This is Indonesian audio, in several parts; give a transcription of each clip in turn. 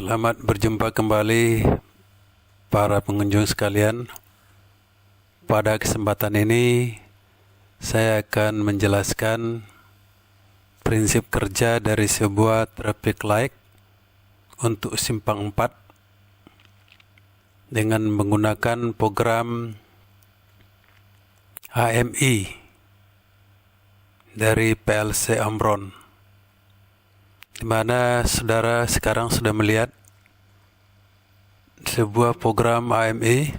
Selamat berjumpa kembali para pengunjung sekalian. Pada kesempatan ini saya akan menjelaskan prinsip kerja dari sebuah traffic light untuk simpang 4 dengan menggunakan program HMI dari PLC Omron, di mana saudara sekarang sudah melihat sebuah program HMI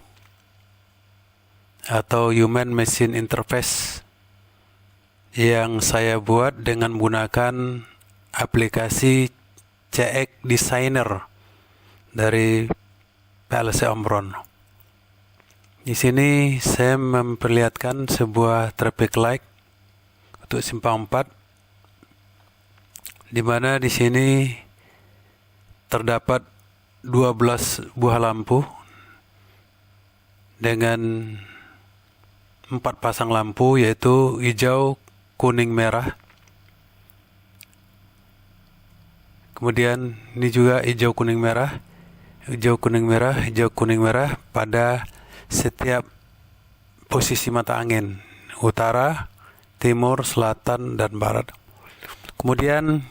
atau Human Machine Interface yang saya buat dengan menggunakan aplikasi CX Designer dari PLC Omron. Di sini saya memperlihatkan sebuah traffic light untuk simpang 4, di mana di sini terdapat 12 buah lampu dengan 4 pasang lampu, yaitu hijau, kuning, merah. Kemudian ini juga hijau, kuning, merah, hijau, kuning, merah, hijau, kuning, merah pada setiap posisi mata angin, utara, timur, selatan, dan barat. Kemudian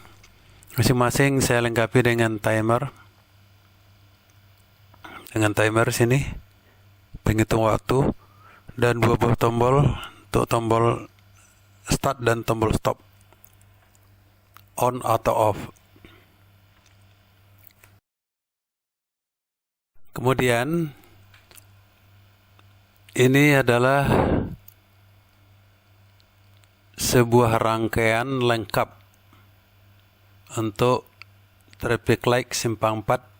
masing-masing saya lengkapi dengan timer. Dengan timer sini, penghitung waktu, dan 2 buah tombol untuk tombol start dan tombol stop, on atau off. Kemudian ini adalah sebuah rangkaian lengkap untuk traffic light simpang 4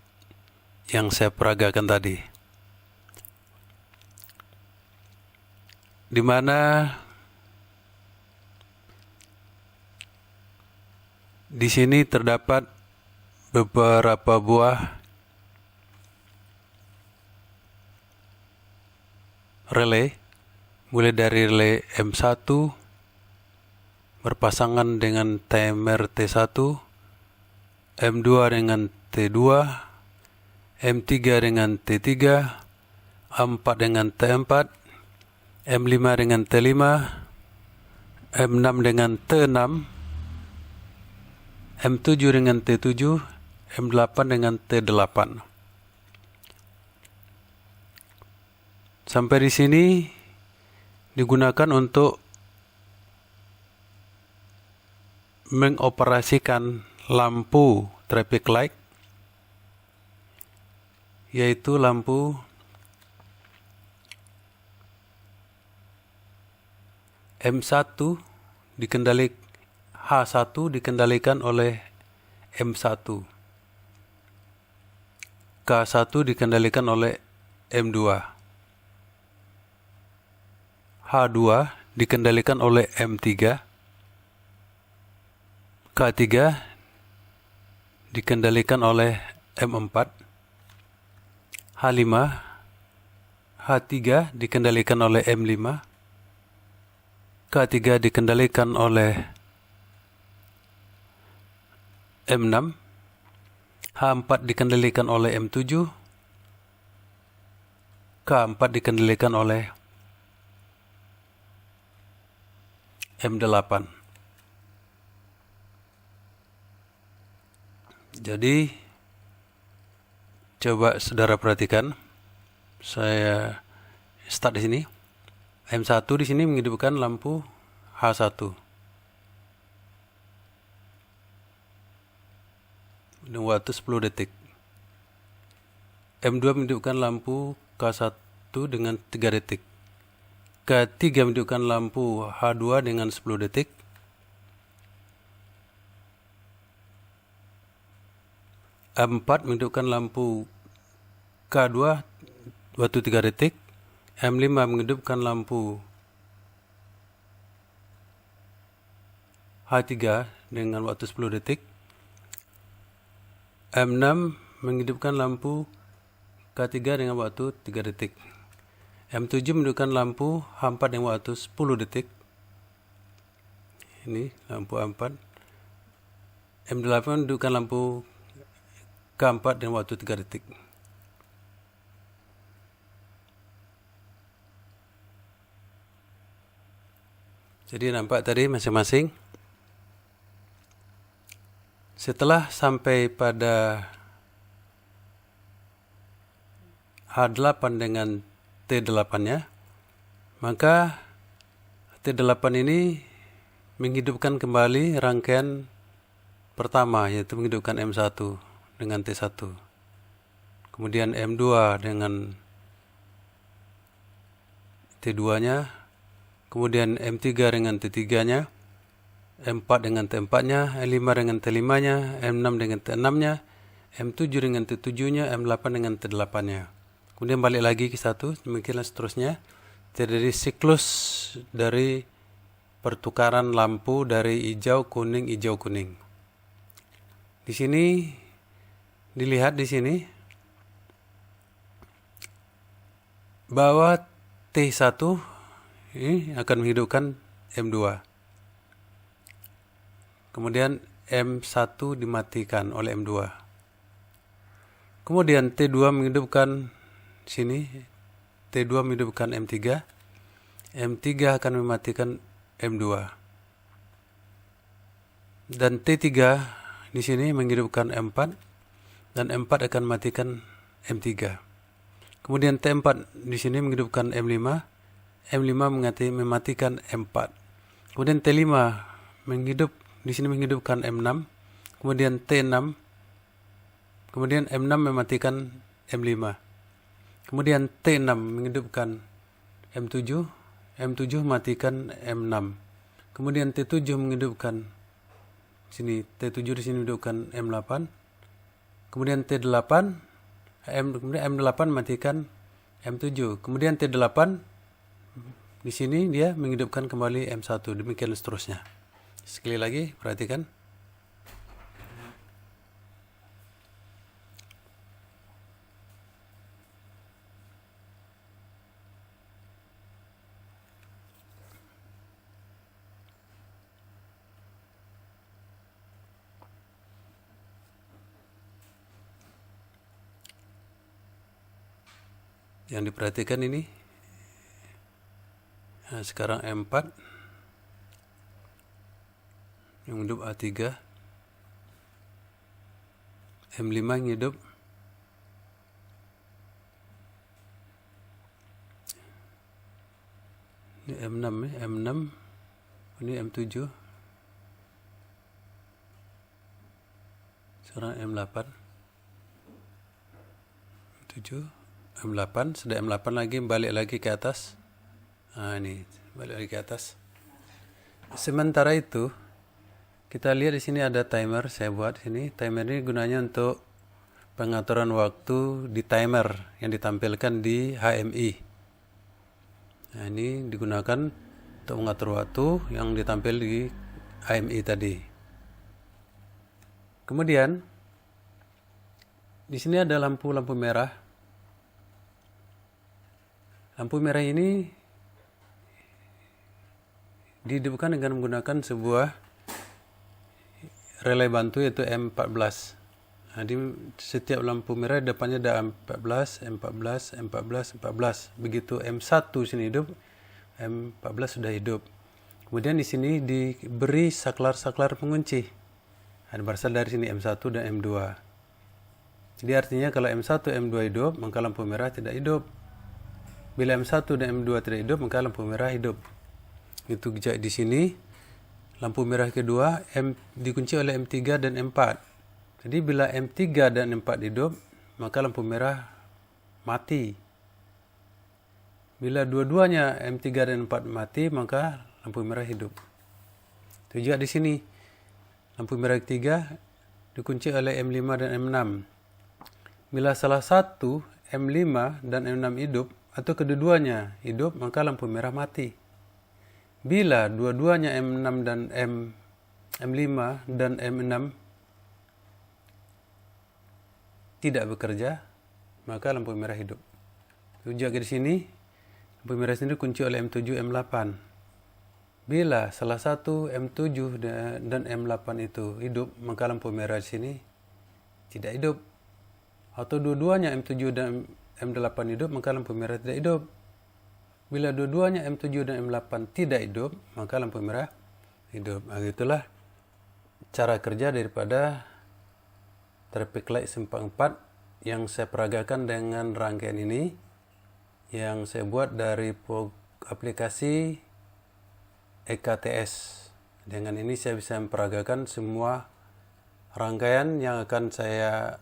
yang saya peragakan tadi, di mana di sini terdapat beberapa buah relay, mulai dari relay M1 berpasangan dengan timer T1, M2 dengan T2, M3 dengan T3, M4 dengan T4, M5 dengan T5, M6 dengan T6, M7 dengan T7, M8 dengan T8. Sampai di sini digunakan untuk mengoperasikan lampu traffic light, yaitu lampu M1 H1 dikendalikan oleh M1, K1 dikendalikan oleh M2, H2 dikendalikan oleh M3, K3 dikendalikan oleh M4, H5, H3 dikendalikan oleh M5, K3 dikendalikan oleh M6, H4 dikendalikan oleh M7, K4 dikendalikan oleh M8. Jadi coba saudara perhatikan, saya start di sini. M1 di sini menghidupkan lampu H1 dengan waktu 10 detik. M2 menghidupkan lampu K1 dengan 3 detik. K3 menghidupkan lampu H2 dengan 10 detik. M4 menghidupkan lampu K2 waktu 3 detik. M5 menghidupkan lampu H3 dengan waktu 10 detik. M6 menghidupkan lampu K3 dengan waktu 3 detik. M7 menghidupkan lampu H4 dengan waktu 10 detik. Ini lampu A4. M8 menghidupkan lampu K4 dengan waktu 3 detik. Jadi nampak tadi masing-masing. Setelah sampai pada H8 dengan T8-nya, maka T8 ini menghidupkan kembali rangkaian pertama, yaitu menghidupkan M1 dengan T1. Kemudian M2 dengan T2-nya, kemudian M3 dengan T3-nya, M4 dengan T4-nya, M5 dengan T5-nya, M6 dengan T6-nya, M7 dengan T7-nya, M8 dengan T8-nya. Kemudian balik lagi ke 1, demikianlah seterusnya. Terjadi siklus dari pertukaran lampu dari hijau, kuning, hijau, kuning. Di sini, dilihat di sini, bahwa T1 ini akan menghidupkan M2. Kemudian M1 dimatikan oleh M2. Kemudian T2 menghidupkan sini, T2 menghidupkan M3. M3 akan mematikan M2. Dan T3 di sini menghidupkan M4 dan M4 akan mematikan M3. Kemudian T4 di sini menghidupkan M5. M5 mematikan M4. Kemudian T5 di sini menghidupkan M6. Kemudian T6. Kemudian M6 mematikan M5. Kemudian T6 menghidupkan M7. M7 mematikan M6. Kemudian T7 menghidupkan sini, T7 di sini menghidupkan M8. Kemudian T8, kemudian M8 mematikan M7. Kemudian T8 di sini dia menghidupkan kembali M1, demikian seterusnya. Sekali lagi, perhatikan. Yang diperhatikan ini, nah, sekarang M4 yang hidup A3, M5 yang hidup ini M6 M6, ini M7, sekarang M8, M7, M8, sudah M8 lagi, balik lagi ke atas. Nah ini, balik lagi ke atas. Sementara itu, kita lihat di sini ada timer, saya buat sini. Timer ini gunanya untuk pengaturan waktu di timer yang ditampilkan di HMI. Nah ini digunakan untuk mengatur waktu yang ditampil di HMI tadi. Kemudian, di sini ada lampu-lampu merah. Lampu merah ini dihidupkan dengan menggunakan sebuah relay bantu yaitu M14. Nah, di setiap lampu merah depannya ada M14, M14, M14, M14. Begitu M1 sini hidup, M14 sudah hidup. Kemudian di sini diberi saklar-saklar pengunci. Nah, berasal dari sini M1 dan M2. Jadi artinya kalau M1, M2 hidup, maka lampu merah tidak hidup. Bila M1 dan M2 tidak hidup, maka lampu merah hidup. Itu di sini lampu merah kedua dikunci oleh M3 dan M4. Jadi bila M3 dan M4 hidup, maka lampu merah mati. Bila dua-duanya M3 dan M4 mati, maka lampu merah hidup. Itu juga di sini lampu merah ketiga dikunci oleh M5 dan M6. Bila salah satu M5 dan M6 hidup atau kedua-duanya hidup, maka lampu merah mati. Bila dua-duanya M6 dan M5 dan M6 tidak bekerja, maka lampu merah hidup. Itu juga di sini lampu merah sendiri kunci oleh M7, M8. Bila salah satu M7 dan M8 itu hidup, maka lampu merah di sini tidak hidup. atau dua-duanya M7 dan M8 hidup, maka lampu merah tidak hidup. Bila dua-duanya M7 dan M8 tidak hidup, maka lampu merah hidup. Nah, itulah cara kerja daripada traffic light simpang 4 yang saya peragakan dengan rangkaian ini, yang saya buat dari aplikasi EKTS. Dengan ini saya bisa memperagakan semua rangkaian yang akan saya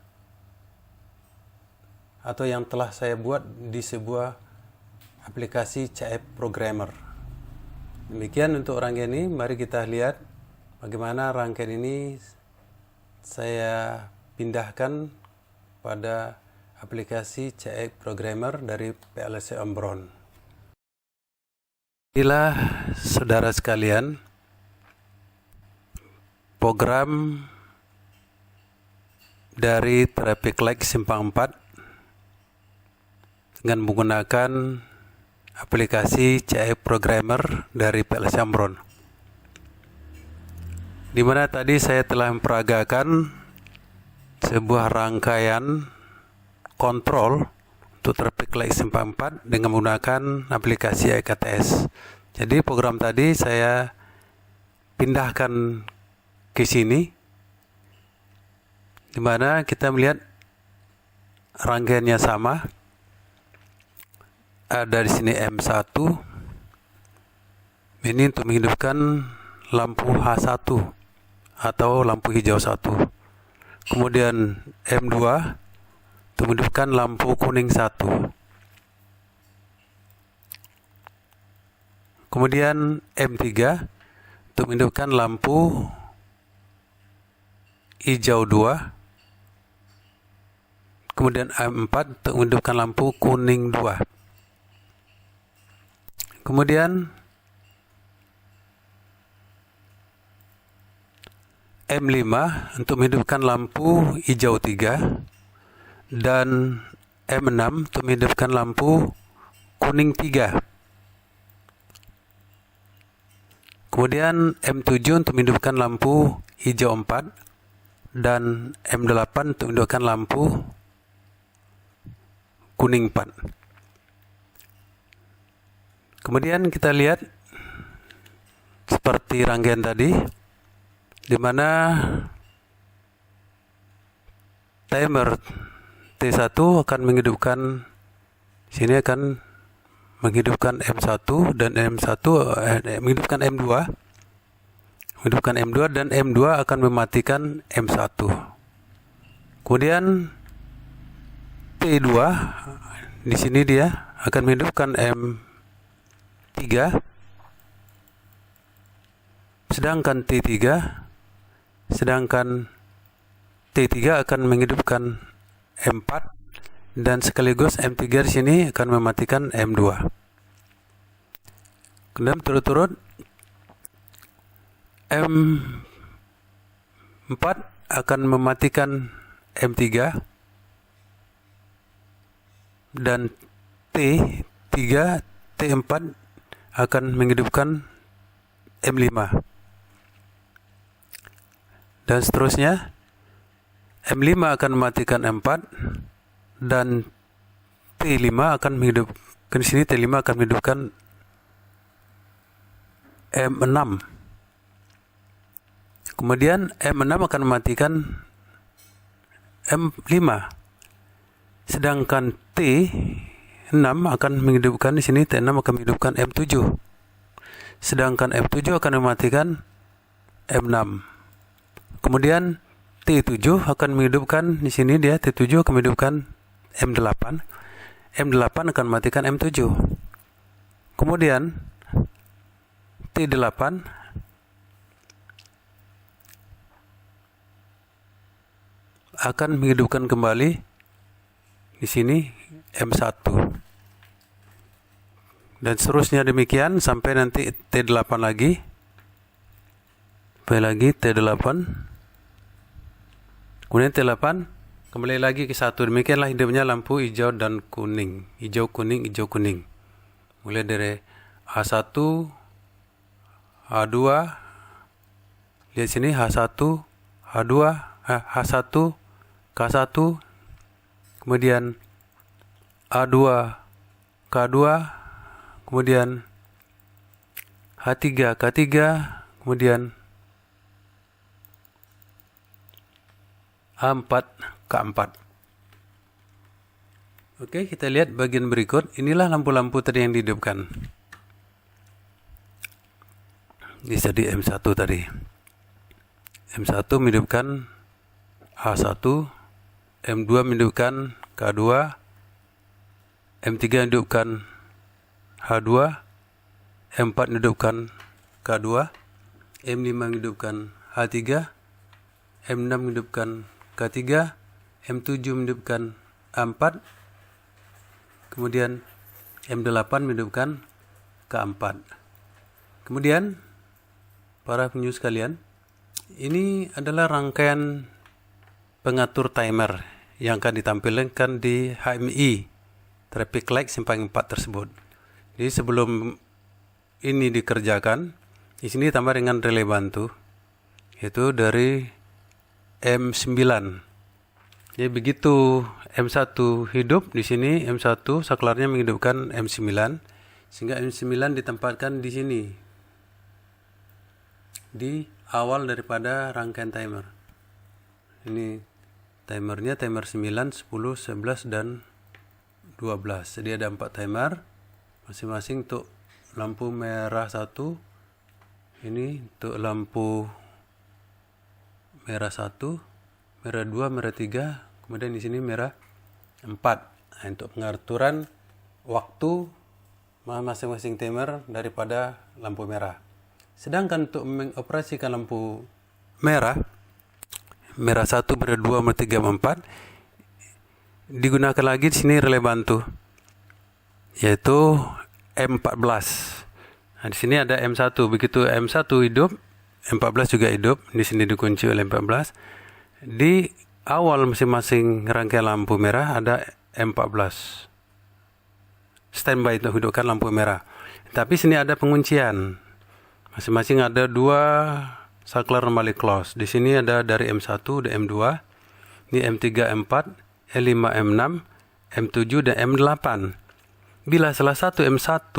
atau yang telah saya buat di sebuah aplikasi CF Programmer. Demikian untuk rangkaian ini. Mari kita lihat bagaimana rangkaian ini saya pindahkan pada aplikasi CF Programmer dari PLC Omron. Inilah saudara sekalian program dari traffic light simpang 4 dengan menggunakan aplikasi CF Programmer dari PLC Omron, di mana tadi saya telah memperagakan sebuah rangkaian kontrol untuk traffic light simpang 4 dengan menggunakan aplikasi EKTS. Jadi program tadi saya pindahkan ke sini, di mana kita melihat rangkaiannya sama. Ada di sini M1. Ini untuk menghidupkan lampu H1 atau lampu hijau 1. Kemudian M2 untuk menghidupkan lampu kuning 1. Kemudian M3 untuk menghidupkan lampu hijau 2. Kemudian M4 untuk menghidupkan lampu kuning 2. Kemudian M5 untuk menghidupkan lampu hijau 3 dan M6 untuk menghidupkan lampu kuning 3. Kemudian M7 untuk menghidupkan lampu hijau 4 dan M8 untuk menghidupkan lampu kuning 4. Kemudian kita lihat seperti rangkaian tadi, di mana timer T1 akan menghidupkan, sini akan menghidupkan M1 dan menghidupkan M2, dan M2 akan mematikan M1. Kemudian T2 di sini dia akan menghidupkan M3, sedangkan T3 akan menghidupkan M4 dan sekaligus M3 di sini akan mematikan M2. Kemudian turut-turut M4 akan mematikan M3 dan T4 akan menghidupkan M5 dan seterusnya. M5 akan mematikan M4 dan T5 akan menghidupkan, di sini T5 akan menghidupkan M6. Kemudian M6 akan mematikan M5, sedangkan T6 akan menghidupkan, di sini T6 akan menghidupkan M7, sedangkan M7 akan mematikan M6. Kemudian T7 akan menghidupkan, di sini dia T7 akan menghidupkan M8. M8 akan mematikan M7. Kemudian T8 akan menghidupkan kembali, di sini M1. Dan seterusnya demikian sampai nanti T8 lagi. Sampai lagi T8. Kemudian T8 kembali lagi ke 1. Demikianlah hidupnya lampu hijau dan kuning. Hijau, kuning, hijau, kuning. Mulai dari H1, H2, lihat sini H1, H2, H1, K1, kemudian A2, K2, kemudian H3, K3, kemudian A4, K4. Oke, kita lihat bagian berikut. Inilah lampu-lampu tadi yang dihidupkan. Ini tadi M1 tadi. M1 menghidupkan A1, M2 menghidupkan K2, M3 menghidupkan H2, M4 menghidupkan K2, M5 menghidupkan H3, M6 menghidupkan K3, M7 menghidupkan A4, kemudian M8 menghidupkan K4. Kemudian, para penyuh sekalian, ini adalah rangkaian pengatur timer yang akan ditampilkan di HMI, traffic light simpang 4 tersebut. Jadi sebelum ini dikerjakan, di sini tambah dengan relay bantu, yaitu dari M9. Jadi begitu M1 hidup, di sini M1 saklarnya menghidupkan M9, sehingga M9 ditempatkan di sini, di awal daripada rangkaian timer. Ini timernya, timer 9, 10, 11, dan 12. Jadi ada 4 timer, masing-masing untuk lampu merah 1, ini untuk lampu merah 1, merah 2, merah 3, kemudian di sini merah 4. Nah, untuk pengaturan waktu masing-masing timer daripada lampu merah. Sedangkan untuk mengoperasikan lampu merah 1, merah 2, merah 3, merah 4, digunakan lagi di sini relay bantu, yaitu M14. Nah, di sini ada M1. Begitu M1 hidup, M14 juga hidup. Di sini dikunci oleh M14. Di awal masing-masing rangkaian lampu merah ada M14 standby untuk hidupkan lampu merah. Tapi sini ada penguncian. Masing-masing ada 2 saklar normally close. Di sini ada dari M1 dan M2. Ini M3, M4, M5, M6, M7 dan M8. Bila salah satu M1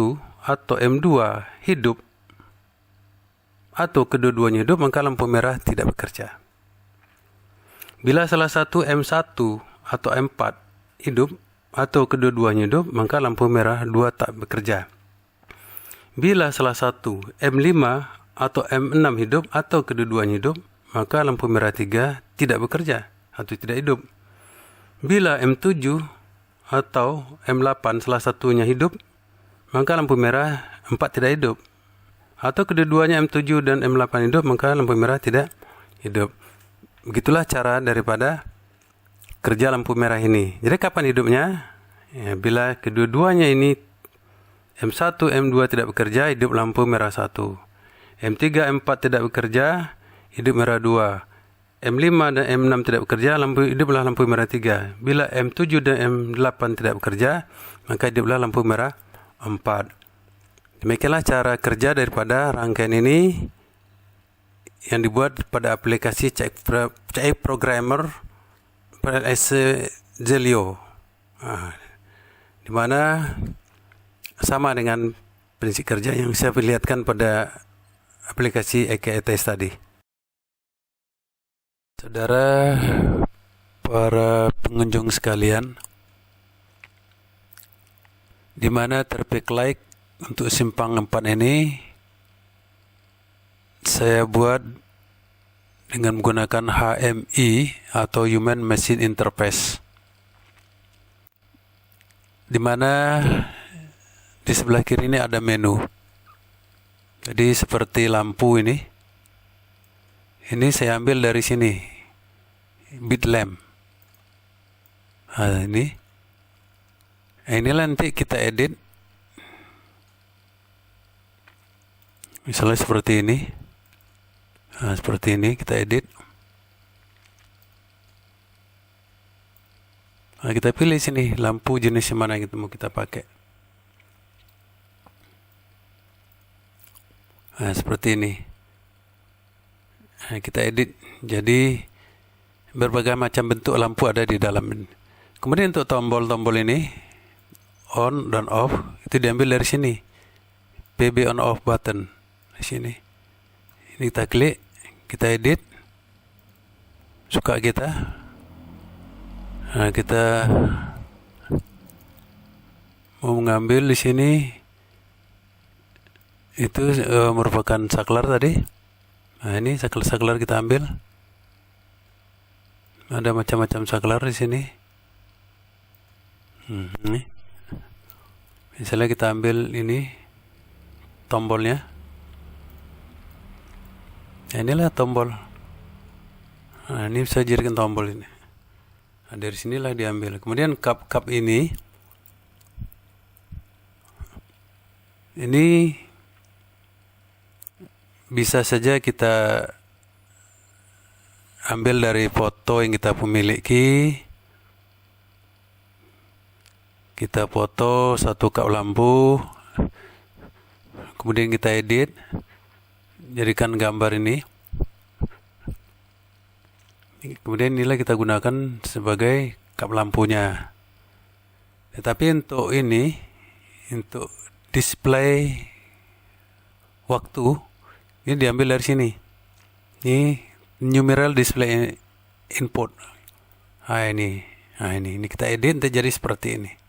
atau M2 hidup atau kedua-duanya hidup, maka lampu merah tidak bekerja. Bila salah satu M1 atau M4 hidup atau kedua-duanya hidup, maka lampu merah 2 tak bekerja. Bila salah satu M5 atau M6 hidup atau kedua-duanya hidup, maka lampu merah 3 tidak bekerja atau tidak hidup. Bila M7 atau M8 salah satunya hidup, maka lampu merah 4 tidak hidup. Atau kedua-duanya M7 dan M8 hidup, maka lampu merah tidak hidup. Begitulah cara daripada kerja lampu merah ini. Jadi kapan hidupnya? Ya, bila kedua-duanya ini M1, M2 tidak bekerja, hidup lampu merah 1. M3, M4 tidak bekerja, hidup merah 2. M5 dan M6 tidak bekerja, hiduplah lampu merah 3. Bila M7 dan M8 tidak bekerja, maka hiduplah lampu merah 4. Demikianlah cara kerja daripada rangkaian ini yang dibuat pada aplikasi CI Programmer PLS Zelio, di mana sama dengan prinsip kerja yang saya perlihatkan pada aplikasi EKETS tadi. Saudara, para pengunjung sekalian, di mana traffic light untuk simpang 4 ini saya buat dengan menggunakan HMI atau Human Machine Interface, di mana di sebelah kiri ini ada menu. Jadi seperti lampu ini saya ambil dari sini, bit lamp. Nah, inilah nanti kita edit, misalnya seperti ini. Nah, seperti ini kita edit. Nah, kita pilih sini lampu jenis mana yang mau kita pakai. Nah, seperti ini. Nah, kita edit. Jadi berbagai macam bentuk lampu ada di dalam. Kemudian untuk tombol-tombol ini on dan off itu diambil dari sini. PB on off button di sini. Ini kita klik, kita edit suka kita. Nah, kita mau mengambil di sini itu merupakan saklar tadi. Nah, ini saklar kita ambil. Ada macam-macam saklar di sini. Ini. Misalnya kita ambil ini tombolnya. Nah, inilah tombol. Nah, ini bisa jadikan tombol ini. Nah, dari sinilah diambil. Kemudian cup ini bisa saja kita ambil dari foto yang kita miliki. Kita foto satu cup lampu, kemudian kita edit, jadikan gambar ini. Kemudian inilah kita gunakan sebagai cup lampunya. Tetapi untuk display waktu, ini diambil dari sini. Ini numeral display input. Ini kita edit nanti jadi seperti ini.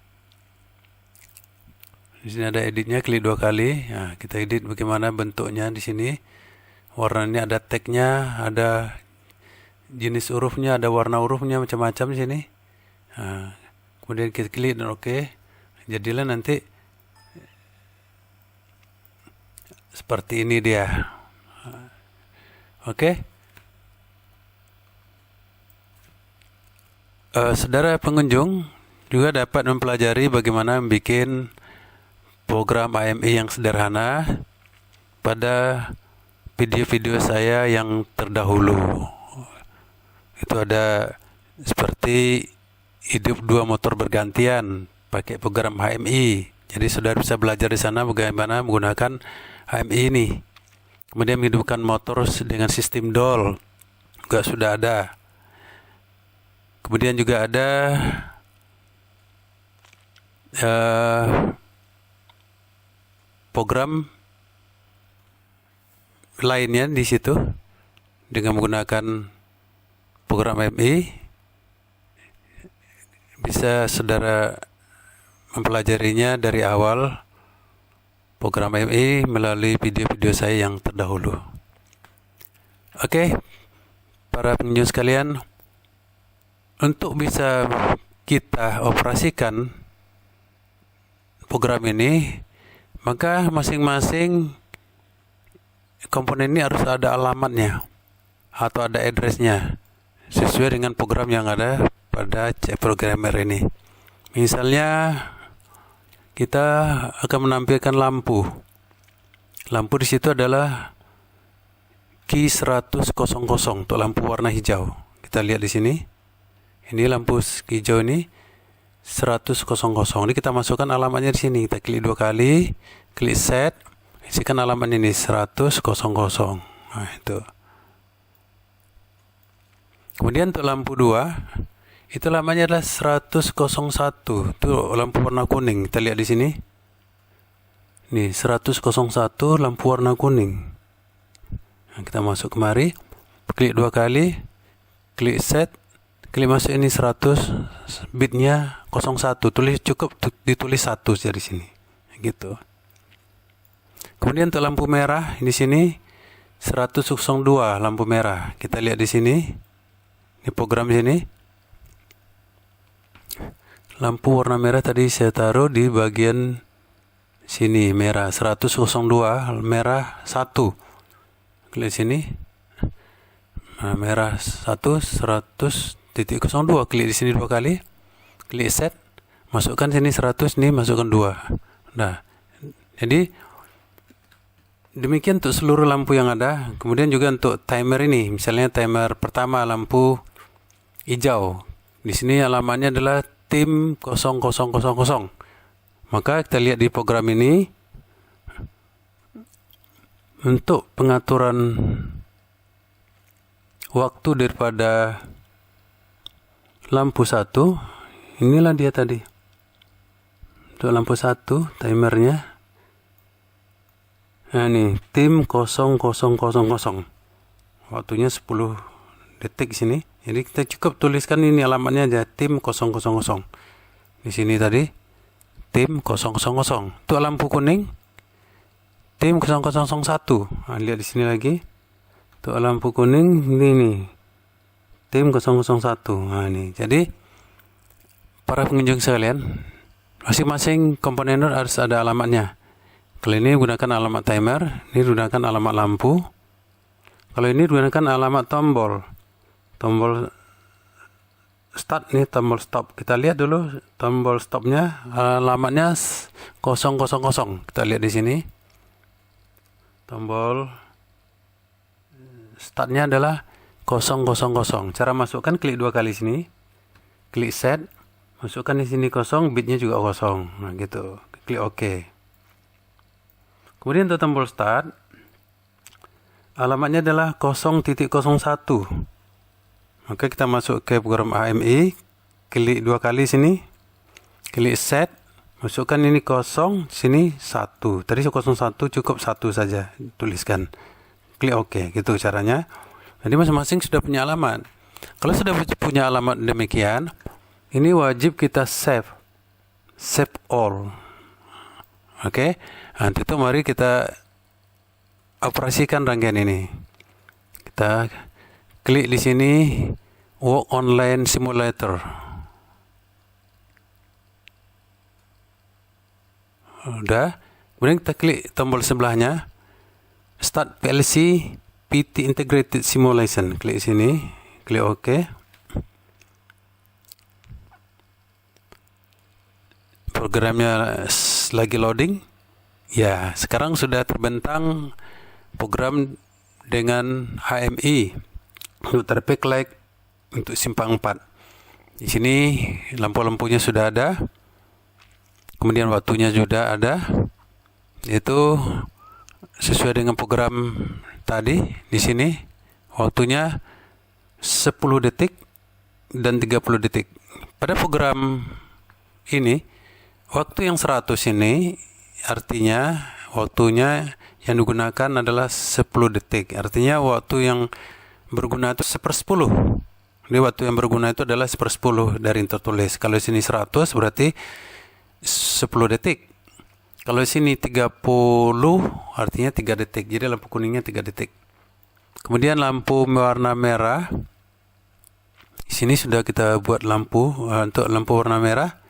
Di sini ada editnya, klik 2 kali. Nah, kita edit bagaimana bentuknya di sini. Warnanya ada tagnya, ada jenis hurufnya, ada warna hurufnya macam-macam di sini. Nah, kemudian kita klik dan oke. Jadilah nanti seperti ini dia. Oke. Saudara pengunjung juga dapat mempelajari bagaimana membuat program AMI yang sederhana pada video-video saya yang terdahulu. Itu ada seperti hidup 2 motor bergantian pakai program HMI. Jadi saudara bisa belajar di sana bagaimana menggunakan HMI ini. Kemudian menghidupkan motor dengan sistem DOL juga sudah ada. Kemudian juga ada program lainnya di situ dengan menggunakan program HMI. Bisa saudara mempelajarinya dari awal program HMI melalui video-video saya yang terdahulu. Oke, para pengunjung sekalian, untuk bisa kita operasikan program ini, maka masing-masing komponen ini harus ada alamatnya atau ada address-nya sesuai dengan program yang ada pada C programmer ini. Misalnya kita akan menampilkan lampu. Lampu di situ adalah key 10000 untuk lampu warna hijau. Kita lihat di sini. Ini lampu hijau ini 10000. Ini kita masukkan alamatnya di sini. Kita klik 2 kali, klik set, isikan alamat ini 10000. Nah, itu. Kemudian untuk lampu 2, itu lamanya adalah 10001. Itu lampu warna kuning. Kita lihat di sini. Nih, 10001 lampu warna kuning. Nah, kita masuk kemari, klik 2 kali, klik set, klik masuk ini 100, bitnya 01. Cukup ditulis 1 dari sini. Gitu. Kemudian untuk lampu merah di sini 102 lampu merah. Kita lihat di sini. Ini program di sini. Lampu warna merah tadi saya taruh di bagian sini, merah 102, merah 1. Klik sini. Nah, merah 100.02. Klik di sini 2 kali. Klik set. Masukkan sini 100, nih masukkan 2. Nah, jadi demikian untuk seluruh lampu yang ada. Kemudian juga untuk timer ini, misalnya timer pertama lampu hijau. Di sini alamatnya adalah tim 0000. Maka kita lihat di program ini untuk pengaturan waktu daripada lampu 1 inilah dia tadi. Untuk lampu 1 timernya. Nah ini tim 0000. Waktunya 10 detik sini. Jadi kita cukup tuliskan ini alamatnya aja, tim 000. Di sini tadi tim 000. Untuk lampu kuning tim 0001. Nah, lihat di sini lagi. Untuk lampu kuning ini nih. Tim 001. Nah ini. Jadi para pengunjung sekalian, masing-masing komponen harus ada alamatnya. Kalau ini gunakan alamat timer, ini gunakan alamat lampu. Kalau ini gunakan alamat tombol. Tombol start nih, tombol stop. Kita lihat dulu tombol stopnya, alamatnya 000. Kita lihat di sini. Tombol startnya adalah 000. Cara masukkan, klik 2 kali sini. Klik set. Masukkan di sini 0, bitnya juga 0. Nah gitu. Klik OK. Kemudian untuk tombol start, alamatnya adalah 0.01. Maka kita masuk ke program AMI, klik 2 kali sini, klik set, masukkan ini 0, sini 1. Tadi 01 cukup 1 saja tuliskan. Klik OK, gitu caranya. Jadi masing-masing sudah punya alamat. Kalau sudah punya alamat demikian, ini wajib kita save all. Oke, nanti itu mari kita operasikan rangkaian ini. Kita klik di sini Work Online Simulator. Udah. Kemudian kita klik tombol sebelahnya Start PLC PT Integrated Simulation. Klik sini, klik OK. Programnya lagi loading. Ya, sekarang sudah terbentang program dengan HMI untuk terpik light untuk simpang 4. Di sini lampu-lampunya sudah ada. Kemudian waktunya sudah ada. Itu sesuai dengan program tadi. Di sini waktunya 10 detik dan 30 detik. Pada program ini waktu yang 100 ini artinya waktunya yang digunakan adalah 10 detik. Artinya waktu yang berguna itu 1/10. Jadi waktu yang berguna itu adalah 1/10 dari yang tertulis. Kalau sini 100 berarti 10 detik. Kalau sini 30 artinya 3 detik. Jadi lampu kuningnya 3 detik. Kemudian lampu warna merah. Di sini sudah kita buat lampu. Untuk lampu warna merah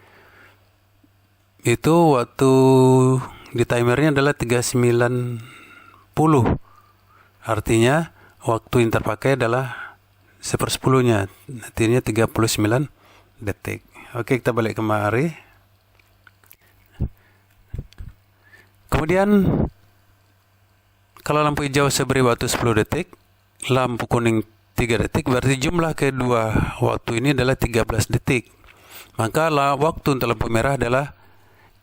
itu waktu di timernya adalah 390. Artinya waktu yang terpakai adalah 1/10-nya. Artinya 39 detik. Oke, kita balik kemari. Kemudian kalau lampu hijau saya beri waktu 10 detik, lampu kuning 3 detik, berarti jumlah kedua waktu ini adalah 13 detik. Maka waktu untuk lampu merah adalah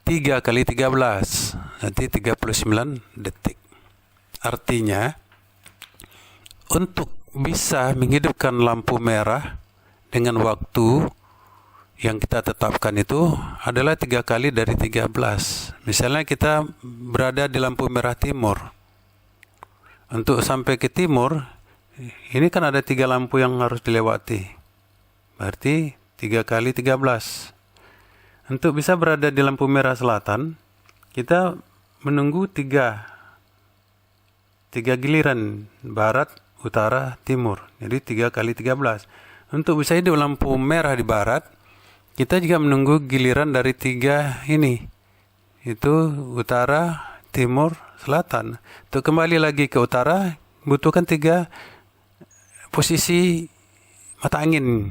3 kali 13, nanti 39 detik. Artinya, untuk bisa menghidupkan lampu merah dengan waktu yang kita tetapkan itu adalah 3 kali dari 13. Misalnya kita berada di lampu merah timur. Untuk sampai ke timur, ini kan ada 3 lampu yang harus dilewati. Berarti 3 kali 13. Untuk bisa berada di lampu merah selatan, kita menunggu 3 giliran, barat, utara, timur. Jadi 3 kali 13. Untuk bisa hidup lampu merah di barat, kita juga menunggu giliran dari 3 ini. Itu utara, timur, selatan. Untuk kembali lagi ke utara, butuhkan 3 posisi mata angin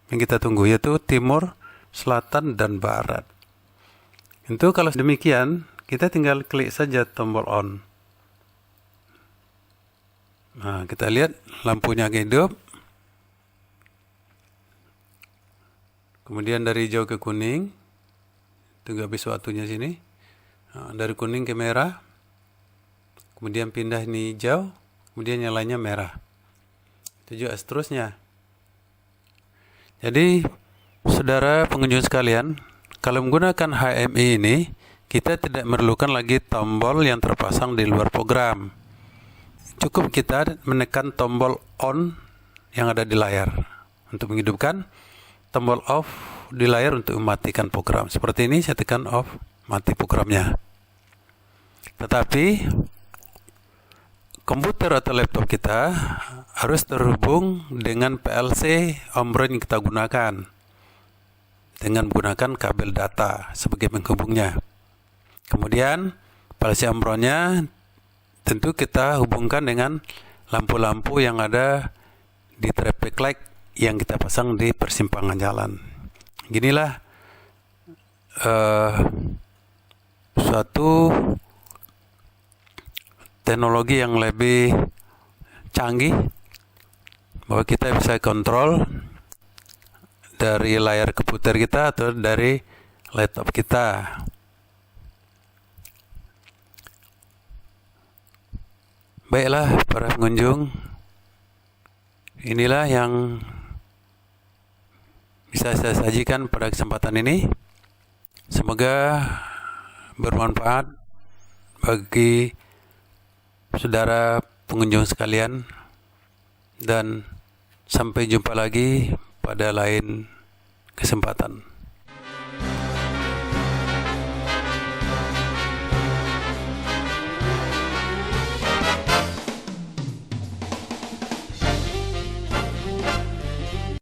yang kita tunggu, yaitu timur, selatan, dan barat. Itu kalau demikian, kita tinggal klik saja tombol on. Nah, kita lihat lampunya hidup. Kemudian dari hijau ke kuning. Tunggu habis waktunya sini. Nah, dari kuning ke merah. Kemudian pindah ini hijau. Kemudian yang lainnya merah. Itu juga seterusnya. Jadi Saudara pengunjung sekalian, kalau menggunakan HMI ini, kita tidak memerlukan lagi tombol yang terpasang di luar program. Cukup kita menekan tombol on yang ada di layar untuk menghidupkan, tombol off di layar untuk mematikan program. Seperti ini, saya tekan off, mati programnya. Tetapi komputer atau laptop kita harus terhubung dengan PLC Omron yang kita gunakan dengan menggunakan kabel data sebagai penghubungnya. Kemudian PLC Omronnya tentu kita hubungkan dengan lampu-lampu yang ada di traffic light yang kita pasang di persimpangan jalan. Ginilah suatu teknologi yang lebih canggih bahwa kita bisa kontrol dari layar komputer kita atau dari laptop kita. Baiklah para pengunjung, inilah yang bisa saya sajikan pada kesempatan ini. Semoga bermanfaat bagi saudara pengunjung sekalian, dan sampai jumpa lagi pada lain kesempatan.